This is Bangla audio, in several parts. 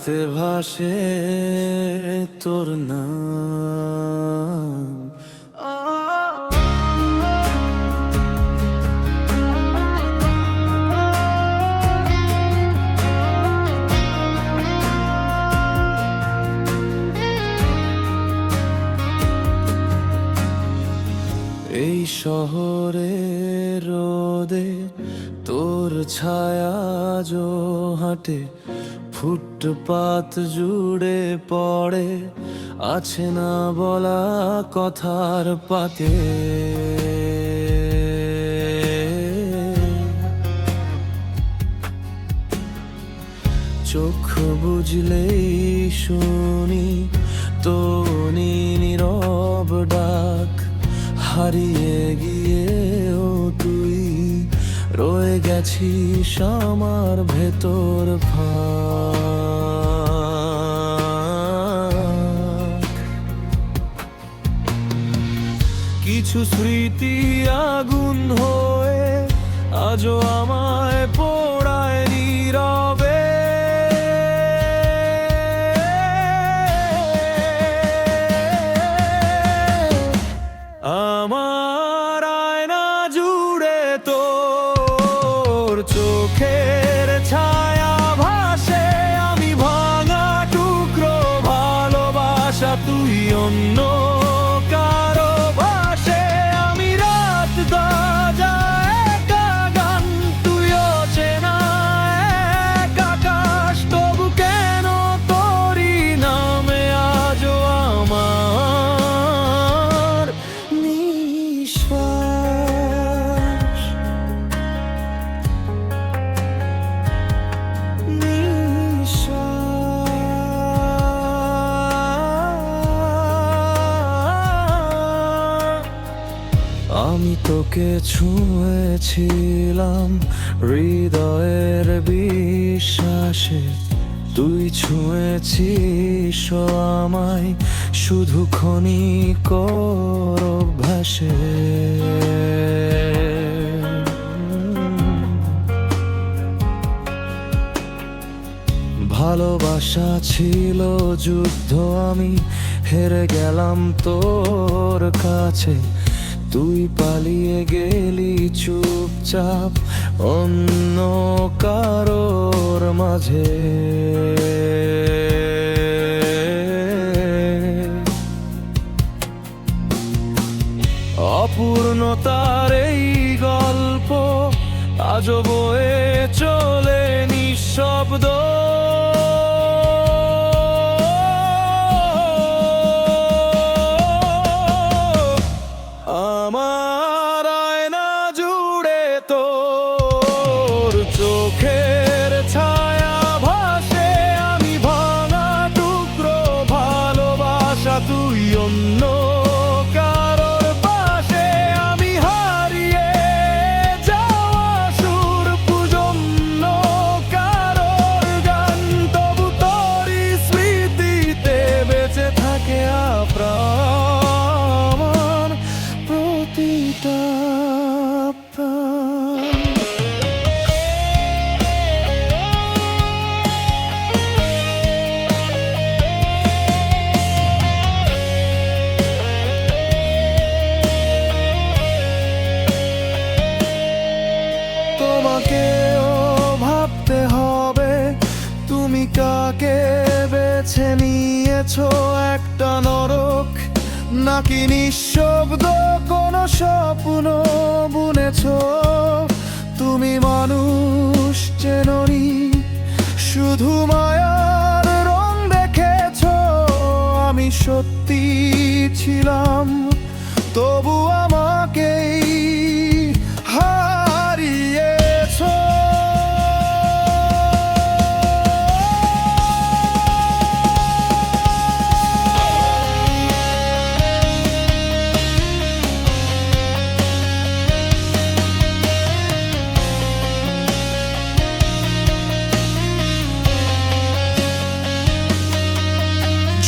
আকাশে ভাসে তোর নাম। এই শহরে রোদে তোর ছায়া যো হাঁটে, ফুটপাত জুড়ে পড়ে আছে না বলা কথার পাতে। চোখ বুঝলেই শুনি তো নীরব ডাক, হারিয়ে গিয়েও তুই রয়ে গেছিস আমার ভেতর ফাঁক। কিছু স্মৃতি আগুন হয়ে আজও আমায় পোড়ায় নীরবে। আমার আয়না জুড়ে তোর চোখের ছায়া ভাসে, আমি ভাঙা টুকরো ভালোবাসা, তুই অন্য কারো ভাসে। আমি রাত দরজা একা গান, তুইও চেনা এক আকাশ, তবু কেন তোরই নামে আজও আমার নিঃশ্বাস নিঃশ্বাস। আমি তোকে ছুঁয়েছিলাম হৃদয়ের বিশ্বাসে, তুই ছুঁয়েছিস আমায় শুধু ক্ষণিক অভ্যাসে। ভালোবাসা ছিল যুদ্ধ, আমি হেরে গেলাম তোর কাছে, তুই পালিয়ে গেলি চুপচাপ অন্য কারোর মাঝে। অপূর্ণতার এই গল্প আজও বয়ে চলে নিঃশব্দ। আমার আয়না জুড়ে তোর চোখের ছায়া ভাসে, আমি ভাঙা টুকরো ভালোবাসা, তুই অন্য কারোর পাশে। আমি হারিয়ে যাওয়া সুর, পুজন্য কারোর গান, তবু তোরই স্মৃতিতে বেঁচে থাকে আপ্রাণ প্রতিটা প্রাণ। তোমাকেও ভাবতে হবে তুমি কাকে বেছে নিয়েছো, একটা নরক নাকি নিঃশব্দ কোনো স্বপ্ন বুনেছো। তুমি মানুষ চেননি, শুধু মায়ার রং দেখেছো। আমি সত্যি ছিলাম, তবু আমাকেই হারিয়েছো।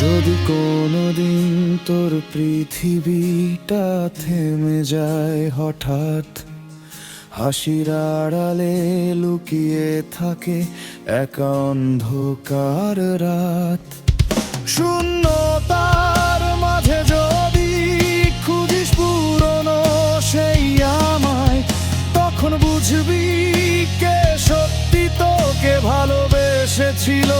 যদি কোনোদিন তোর পৃথিবীটা থেমে যায় হঠাৎ, হাসির আড়ালে লুকিয়ে থাকে এক অন্ধকার রাত। শূন্যতার মাঝে যদি খুঁজিস পুরনো সেই আমায়, তখন বুঝবি কে সত্যি তোকে ভালোবেসেছিল।